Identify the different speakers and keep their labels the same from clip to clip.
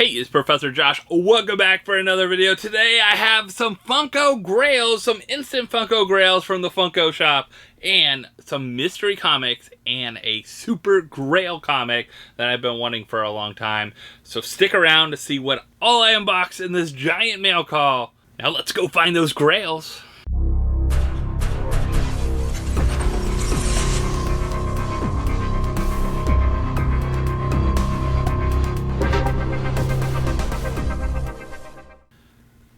Speaker 1: Hey, it's Professor Josh. Welcome back for another video. Today I have some Funko Grails, some instant Funko Grails from the Funko shop, and some mystery comics, and a super Grail comic that I've been wanting for a long time. So stick around to see what all I unbox in this giant mail call. Now let's go find those Grails.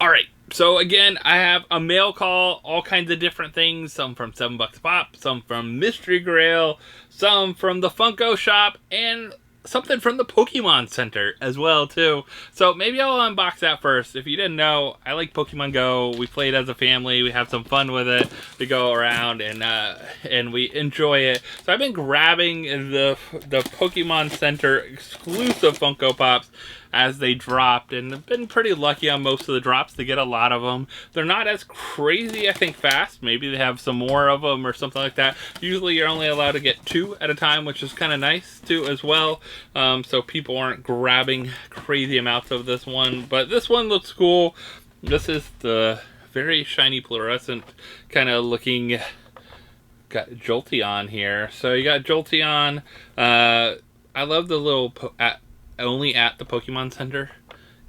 Speaker 1: Alright, so again, I have a mail call, all kinds of different things, some from $7 a pop, some from Mystery Grail, some from the Funko shop, and something from the Pokemon Center as well, too. So maybe I'll unbox that first. If you didn't know, I like Pokemon Go. We play it as a family. We have some fun with it. We go around and we enjoy it. So I've been grabbing the Pokemon Center exclusive Funko Pops as they dropped, and I've been pretty lucky on most of the drops to get a lot of them. They're not as crazy, I think, fast. Maybe they have some more of them or something like that. Usually you're only allowed to get 2 at a time, which is kind of nice too as well. So people aren't grabbing crazy amounts of this one, but this one looks cool. This is the very shiny fluorescent kind of looking, got Jolteon here. So you got Jolteon. I love the little only at the Pokemon Center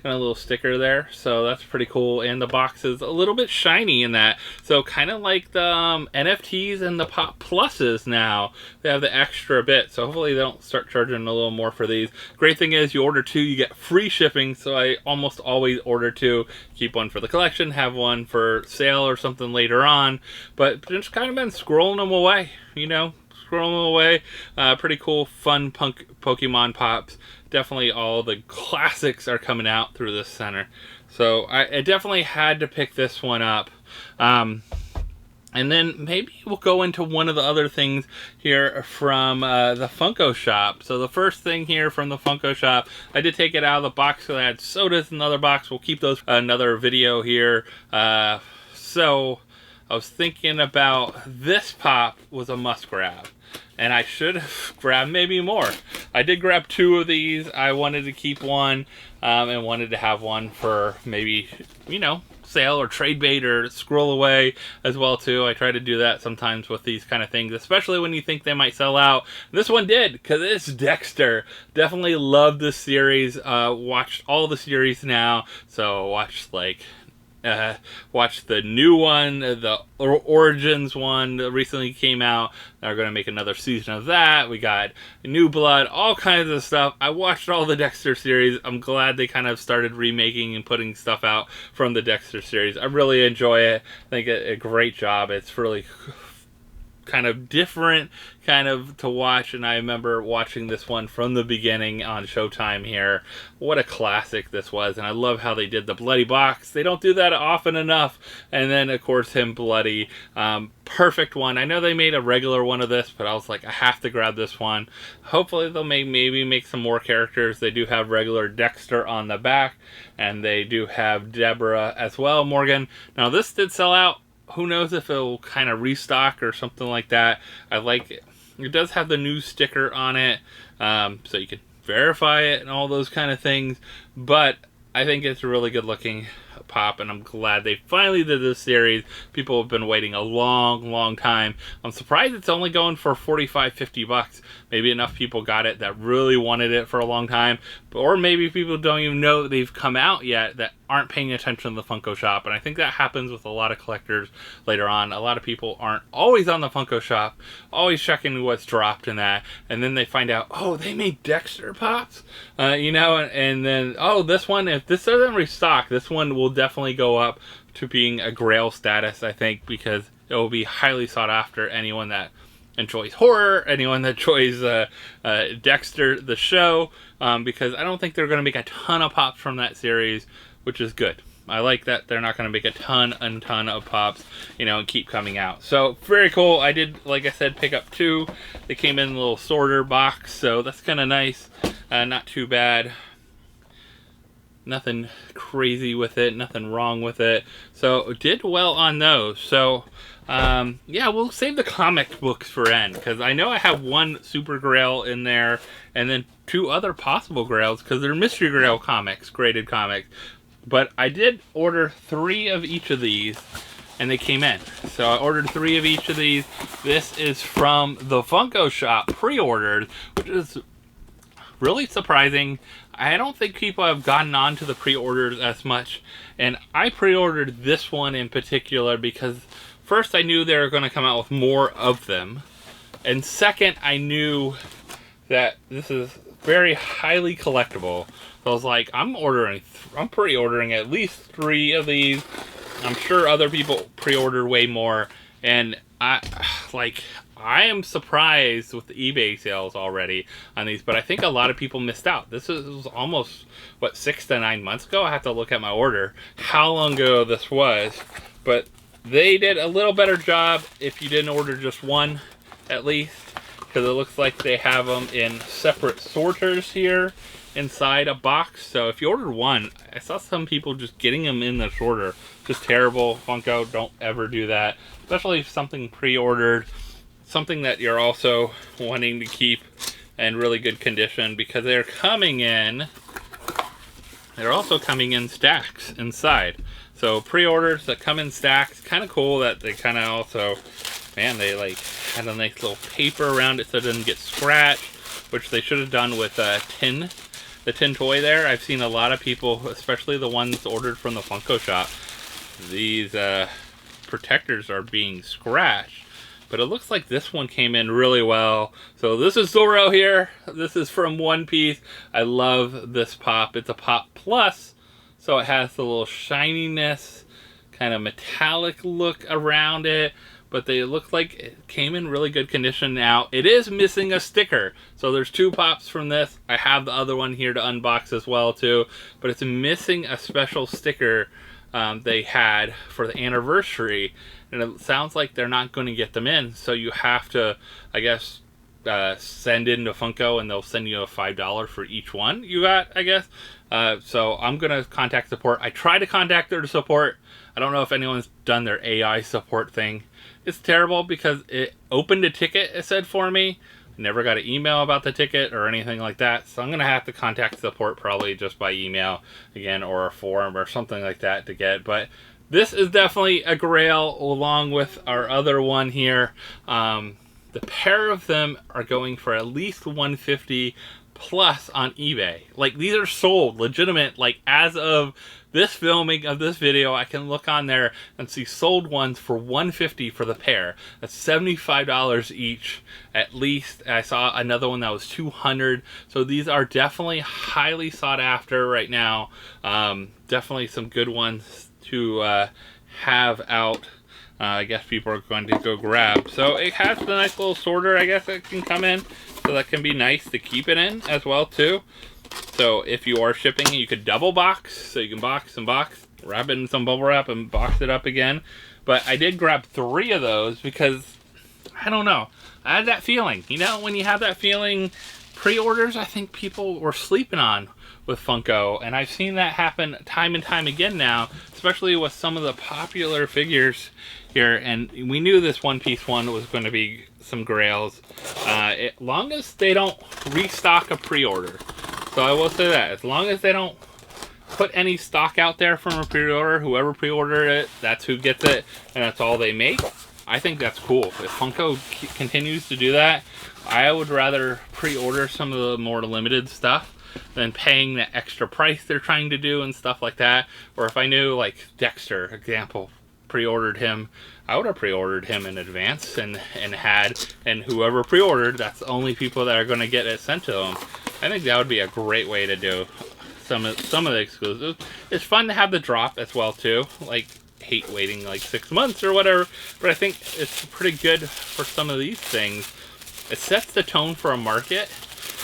Speaker 1: kind of little sticker there, so that's pretty cool. And the box is a little bit shiny in that, so kind of like the NFTs and the Pop Pluses now, they have the extra bit, so hopefully they don't start charging a little more for these. Great thing is you order 2, you get free shipping, so I almost always order 2, keep one for the collection, have one for sale or something later on. But just kind of been scrolling them away, you know, scrolling away. Pretty cool, fun Pokemon Pops. Definitely all the classics are coming out through this center. So I definitely had to pick this one up. And then maybe we'll go into one of the other things here from the Funko shop. So the first thing here from the Funko shop, I did take it out of the box, so I had sodas in the other box. We'll keep those another video here. So I was thinking about this pop was a must grab, and I should have grabbed maybe more. I did grab 2 of these. I wanted to keep one and wanted to have one for maybe, you know, sale or trade bait or scroll away as well too. I try to do that sometimes with these kind of things, especially when you think they might sell out. This one did, because it's Dexter. Definitely love this series. Watched all the series now, so watched like watch the new one, the Origins one that recently came out. They're going to make another season of that. We got New Blood, all kinds of stuff. I watched all the Dexter series. I'm glad they kind of started remaking and putting stuff out from the Dexter series. I really enjoy it. I think a great job. It's really kind of different kind of to watch, and I remember watching this one from the beginning on Showtime here. What a classic this was, and I love how they did the bloody box. They don't do that often enough. And then of course him bloody, perfect one. I know they made a regular one of this, but I was like, I have to grab this one. Hopefully they'll maybe make some more characters. They do have regular Dexter on the back, and they do have Deborah as well, Morgan. Now this did sell out. Who knows if it'll kind of restock or something like that. I like it. It does have the new sticker on it, so you can verify it and all those kind of things. But I think it's a really good looking pop, and I'm glad they finally did this series. People have been waiting a long time. I'm surprised it's only going for $45-50. Maybe enough people got it that really wanted it for a long time, or maybe people don't even know they've come out yet that aren't paying attention to the Funko shop. And I think that happens with a lot of collectors later on. A lot of people aren't always on the Funko shop, always checking what's dropped in that, and then they find out, oh, they made Dexter Pops, you know, and then, oh, this one, if this doesn't restock, this one will definitely go up to being a Grail status, I think, because it will be highly sought after. Anyone that enjoys horror, anyone that enjoys Dexter the show, because I don't think they're going to make a ton of pops from that series, which is good. I like that they're not going to make a ton of pops, you know, and keep coming out. So very cool. I did, like I said, pick up 2. They came in a little sorter box, so that's kind of nice. Not too bad. Nothing crazy with it, nothing wrong with it. So did well on those. So Yeah, we'll save the comic books for end, because I know I have one Super Grail in there, and then 2 other possible Grails, because they're Mystery Grail comics, graded comics. But I did order 3 of each of these, and they came in. So I ordered 3 of each of these. This is from the Funko shop, pre-ordered, which is really surprising. I don't think people have gotten on to the pre-orders as much, and I pre-ordered this one in particular because first I knew they were going to come out with more of them, and second I knew that this is very highly collectible. So I was like, I'm pre-ordering at least 3 of these. I'm sure other people pre-ordered way more, and I am surprised with the eBay sales already on these, but I think a lot of people missed out. This was almost, what, 6 to 9 months ago? I have to look at my order, how long ago this was, but they did a little better job if you didn't order just one, at least, because it looks like they have them in separate sorters here inside a box. So if you ordered one, I saw some people just getting them in the sorter. Just terrible. Funko, don't ever do that, especially if something pre-ordered, something that you're also wanting to keep in really good condition, because they're also coming in stacks inside. So pre-orders that come in stacks, kind of cool that they kind of also, man, they like had a nice little paper around it so it doesn't get scratched, which they should have done with the tin toy there. I've seen a lot of people, especially the ones ordered from the Funko shop, these protectors are being scratched. But it looks like this one came in really well. So this is Zoro here. This is from One Piece. I love this pop. It's a Pop Plus, so it has the little shininess, kind of metallic look around it. But they look like it came in really good condition. Now, it is missing a sticker. So there's 2 pops from this. I have the other one here to unbox as well too. But it's missing a special sticker they had for the anniversary. And it sounds like they're not going to get them in. So you have to, I guess, send in to Funko, and they'll send you a $5 for each one you got, I guess. So I'm going to contact support. I tried to contact their support. I don't know if anyone's done their AI support thing. It's terrible because it opened a ticket, it said, for me. Never got an email about the ticket or anything like that. So I'm going to have to contact support probably just by email again, or a forum or something like that to get. But this is definitely a Grail along with our other one here. The pair of them are going for at least $150 plus on eBay. Like, these are sold legitimate, like, as of this filming of this video, I can look on there and see sold ones for $150 for the pair. That's $75 each at least. I saw another one that was $200. So these are definitely highly sought after right now. Definitely some good ones to have out. I guess people are going to go grab. So it has the nice little sorter, I guess, that can come in. So that can be nice to keep it in as well too. So if you are shipping, you could double box. So you can box and box, wrap it in some bubble wrap and box it up again. But I did grab 3 of those because, I don't know, I had that feeling. You know, when you have that feeling, pre-orders, I think people were sleeping on with Funko. And I've seen that happen time and time again now, especially with some of the popular figures here. And we knew this One Piece one was going to be some Grails. As long as they don't restock a pre-order. So I will say that, as long as they don't put any stock out there from a pre-order, whoever pre-ordered it, that's who gets it, and that's all they make. I think that's cool. If Funko continues to do that, I would rather pre-order some of the more limited stuff than paying the extra price they're trying to do and stuff like that. Or if I knew, like Dexter, example, pre-ordered him, I would have pre-ordered him in advance and whoever pre-ordered, that's the only people that are going to get it sent to them. I think that would be a great way to do some of the exclusives. It's fun to have the drop as well too. Like, hate waiting like 6 months or whatever, but I think it's pretty good for some of these things. It sets the tone for a market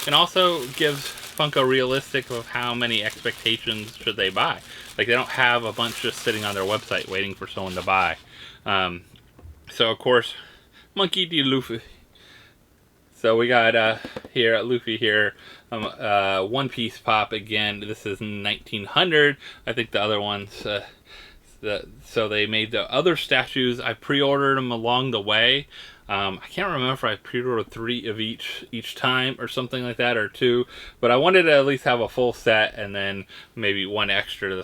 Speaker 1: and also gives Funko realistic of how many expectations should they buy. Like, they don't have a bunch just sitting on their website waiting for someone to buy. So of course, Monkey D. Luffy. So we got here at Luffy here, One Piece pop again. This is 1900. I think the other one's So they made the other statues. I pre-ordered them along the way. I can't remember if I pre-ordered 3 of each time or something like that, or 2. But I wanted to at least have a full set, and then maybe 1 extra to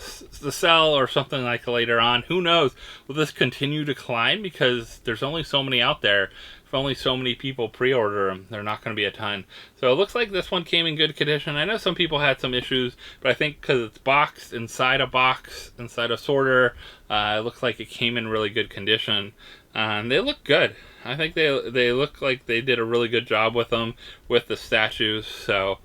Speaker 1: sell or something like later on. Who knows? Will this continue to climb? Because there's only so many out there. If only so many people pre-order them, they're not going to be a ton. So it looks like this one came in good condition. I know some people had some issues, but I think because it's boxed inside a sorter, it looks like it came in really good condition. They look good. I think they look like they did a really good job with them, with the statues. So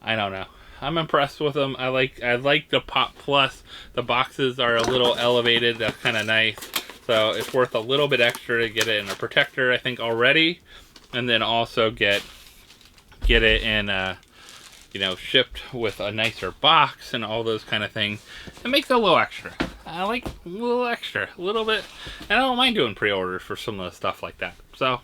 Speaker 1: I don't know. I'm impressed with them. I like the Pop Plus. The boxes are a little elevated. That's kind of nice. So it's worth a little bit extra to get it in a protector, I think, already, and then also get it in shipped with a nicer box and all those kind of things. It makes it a little extra. I like a little extra, a little bit, and I don't mind doing pre-orders for some of the stuff like that. So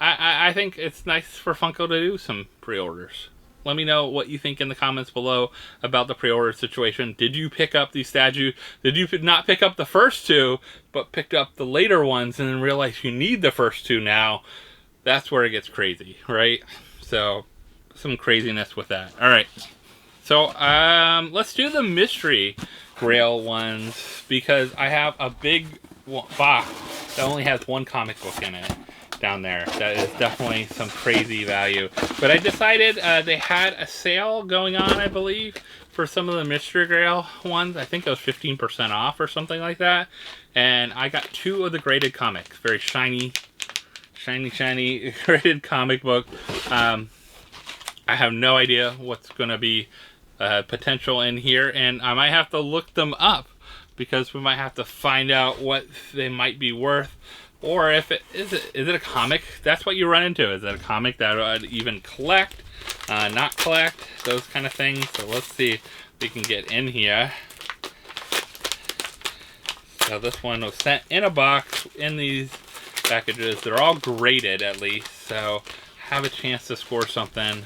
Speaker 1: I think it's nice for Funko to do some pre-orders. Let me know what you think in the comments below about the pre-order situation. Did you pick up these statues? Did you not pick up the first 2, but picked up the later ones and then realize you need the first 2 now? That's where it gets crazy, right? So, some craziness with that. All right. So, let's do the mystery Grail ones, because I have a big box that only has 1 comic book in it. Down there. That is definitely some crazy value. But I decided they had a sale going on, I believe, for some of the Mystery Grail ones. I think it was 15% off or something like that. And I got 2 of the graded comics. Very shiny graded comic book. I have no idea what's going to be potential in here, and I might have to look them up, because we might have to find out what they might be worth. Or if is it a comic? That's what you run into. Is it a comic that I'd even collect, not collect, those kind of things. So let's see if we can get in here. So this one was sent in a box in these packages. They're all graded at least, so have a chance to score something.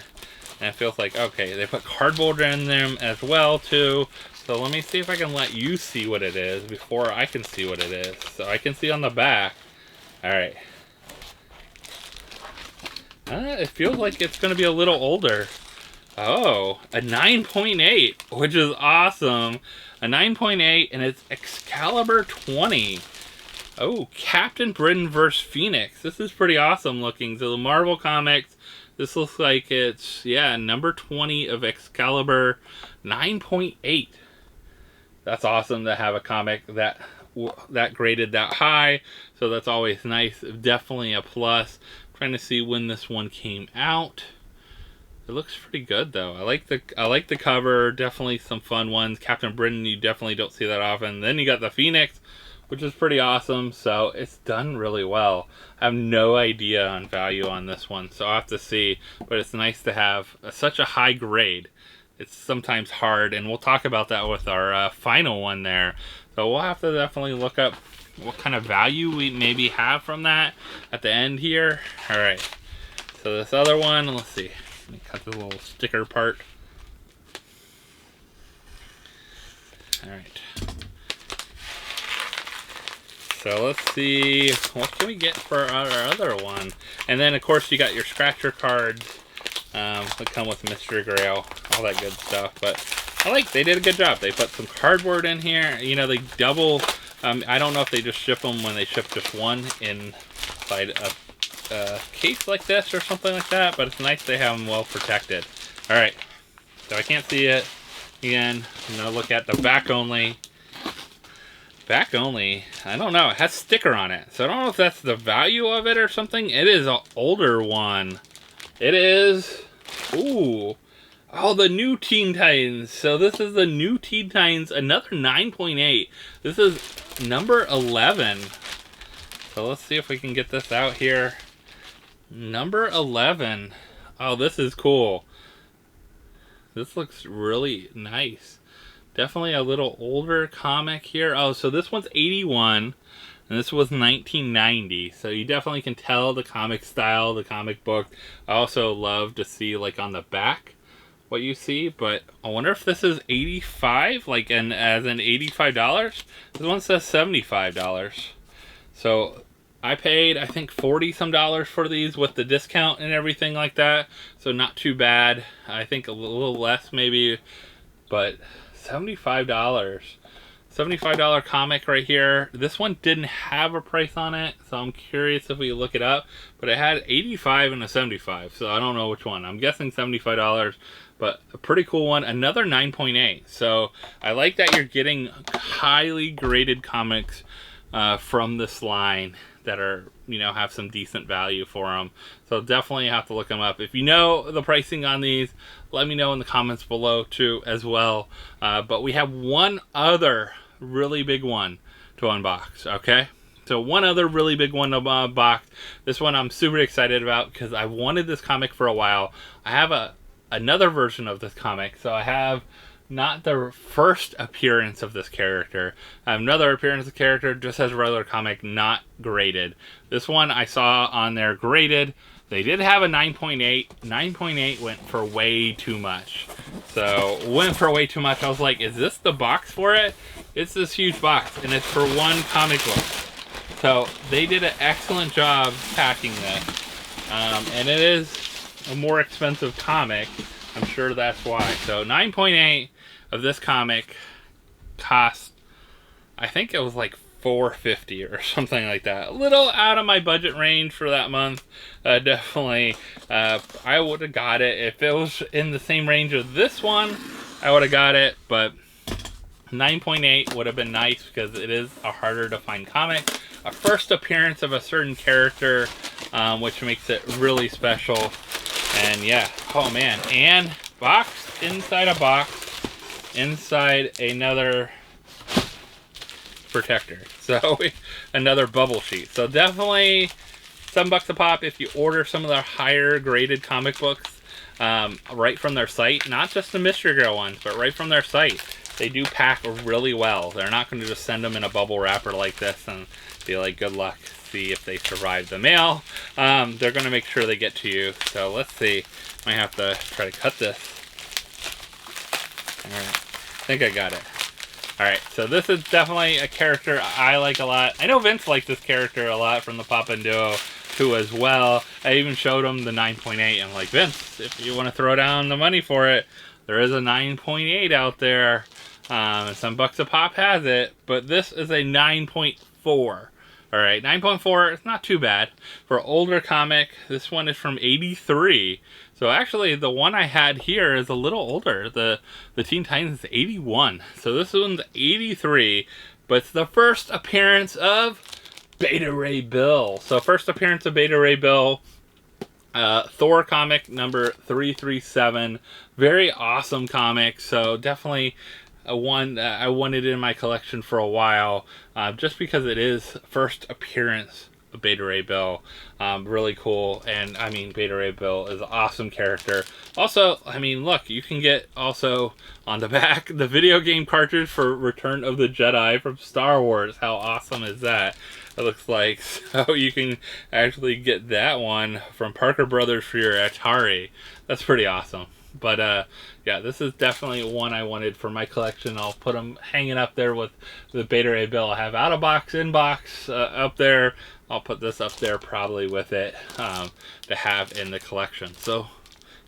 Speaker 1: And it feels like, okay, they put cardboard in them as well too. So let me see if I can let you see what it is before I can see what it is. So I can see on the back. Alright. It feels like it's going to be a little older. Oh, a 9.8, which is awesome. A 9.8, and it's Excalibur 20. Oh, Captain Britain vs. Phoenix. This is pretty awesome looking. So the Marvel Comics, this looks like it's, yeah, number 20 of Excalibur, 9.8. That's awesome to have a comic that graded that high, so that's always nice. Definitely a plus. I'm trying to see when this one came out. It looks pretty good though. I like the cover. Definitely some fun ones. Captain Britain, you definitely don't see that often. Then you got the Phoenix, which is pretty awesome. So it's done really well. I have no idea on value on this one, so I'll have to see. But it's nice to have such a high grade. It's sometimes hard, and we'll talk about that with our final one there. So we'll have to definitely look up what kind of value we maybe have from that at the end here. Alright, so this other one, let's see. Let me cut the little sticker part. Alright. So let's see, what can we get for our other one? And then of course you got your scratcher cards that come with Mystery Grail, all that good stuff. But they did a good job. They put some cardboard in here. You know, they double, I don't know if they just ship them when they ship just one inside a case like this or something like that, but it's nice they have them well protected. Alright, so I can't see it. Again, I'm going to look at the back only. Back only, I don't know, it has sticker on it. So I don't know if that's the value of it or something. It is an older one. It is, ooh. Oh, the new Teen Titans. So this is the new Teen Titans, another 9.8. This is number 11. So let's see if we can get this out here. Number 11. Oh, this is cool. This looks really nice. Definitely a little older comic here. Oh, so this one's 81. And this was 1990, so you definitely can tell the comic style, the comic book. I also love to see, like, on the back, what you see, but I wonder if this is 85, like as in $85. This one says $75. So I paid, I think, 40 some dollars for these with the discount and everything like that. So not too bad. I think a little less maybe, but $75. $75 comic right here. This one didn't have a price on it, so I'm curious if we look it up. But it had 85 and a 75, so I don't know which one. I'm guessing $75, but a pretty cool one. Another 9.8. So I like that you're getting highly graded comics from this line that are, you know, have some decent value for them. So definitely have to look them up. If you know the pricing on these, let me know in the comments below too as well. But we have one other really big one to unbox, okay? So one other really big one to unbox. This one I'm super excited about because I wanted this comic for a while. I have another version of this comic. So I have not the first appearance of this character. I have another appearance of the character just as a regular comic, not graded. This one I saw on there graded. They did have a 9.8. 9.8 went for way too much. So went for way too much. I was like, is this the box for it? It's this huge box, and it's for one comic book. So they did an excellent job packing this. And it is a more expensive comic. I'm sure that's why. So 9.8 of this comic cost, I think it was like $4.50 or something like that. A little out of my budget range for that month. Definitely, I would have got it if it was in the same range of this one. I would have got it, but 9.8 would have been nice because it is a harder to find comic. A first appearance of a certain character, which makes it really special. And yeah, oh man, and box inside a box, inside another protector. So another bubble sheet. So definitely $7 a pop if you order some of their higher graded comic books right from their site. Not just the Mystery Grail ones, but right from their site. They do pack really well. They're not going to just send them in a bubble wrapper like this and be like, good luck, see if they survive the mail. They're going to make sure they get to you. So let's see. Might have to try to cut this. Alright, I think I got it. Alright, so this is definitely a character I like a lot. I know Vince liked this character a lot from the Pop and Duo too as well. I even showed him the 9.8. I'm like, Vince, if you want to throw down the money for it, there is a 9.8 out there. And $7 a pop has it, but this is a 9.4. Alright, 9.4, it's not too bad. For older comic, this one is from 83. So actually, the one I had here is a little older. The Teen Titans is 81. So this one's 83, but it's the first appearance of Beta Ray Bill. So first appearance of Beta Ray Bill. Thor comic number 337. Very awesome comic. So definitely one I wanted in my collection for a while, just because it is first appearance of Beta Ray Bill. Really cool, and I mean, Beta Ray Bill is an awesome character. Also, I mean, look, you can get also on the back the video game cartridge for Return of the Jedi from Star Wars. How awesome is that? It looks like, so you can actually get that one from Parker Brothers for your Atari. That's pretty awesome. But yeah, this is definitely one I wanted for my collection. I'll put them hanging up there with the Beta Ray Bill. I have out of box, in box up there. I'll put this up there probably with it to have in the collection. So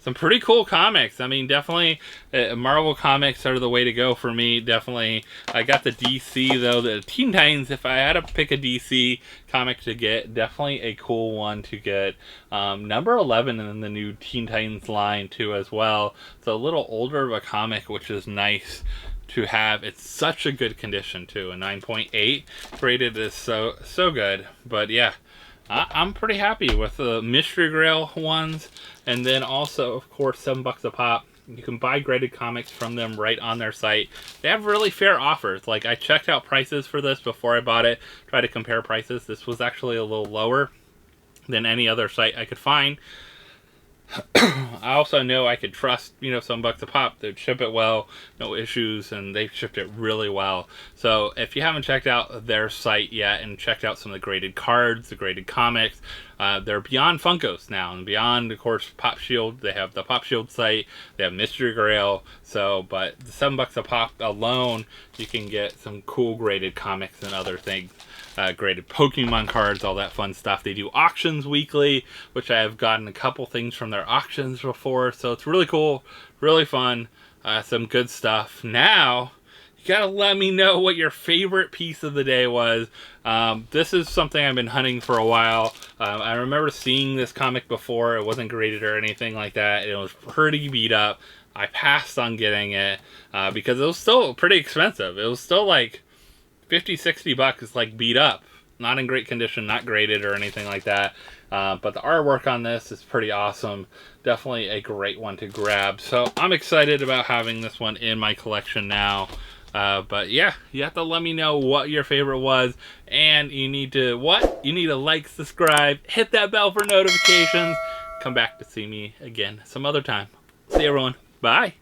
Speaker 1: some pretty cool comics. I mean, definitely Marvel comics are the way to go for me. Definitely. I got the DC though, the Teen Titans. If I had to pick a DC comic to get, definitely a cool one to get. Number 11 in the new Teen Titans line too as well. It's a little older of a comic, which is nice to have. It's such a good condition too. A 9.8 rated is so good. But yeah, I'm pretty happy with the Mystery Grail ones. And then also, of course, $7 a pop. You can buy graded comics from them right on their site. They have really fair offers. Like, I checked out prices for this before I bought it. Tried to compare prices. This was actually a little lower than any other site I could find. I also know I could trust, you know, $7 a pop. They'd ship it well, no issues, and they've shipped it really well. So if you haven't checked out their site yet and checked out some of the graded cards, the graded comics, they're beyond Funkos now, and beyond, of course, Pop Shield. They have the Pop Shield site, they have Mystery Grail. So, but the $7 a pop alone, you can get some cool graded comics and other things. Graded Pokemon cards, all that fun stuff. They do auctions weekly, which I have gotten a couple things from their auctions before, so it's really cool, really fun, some good stuff. Now, you gotta let me know what your favorite piece of the day was. This is something I've been hunting for a while. I remember seeing this comic before. It wasn't graded or anything like that. It was pretty beat up. I passed on getting it because it was still pretty expensive. It was still like $50-$60, like beat up, not in great condition, not graded or anything like that. But the artwork on this is pretty awesome. Definitely a great one to grab. So I'm excited about having this one in my collection now. But yeah, you have to let me know what your favorite was, and you need to like, subscribe, hit that bell for notifications. Come back to see me again some other time. See you, everyone. Bye.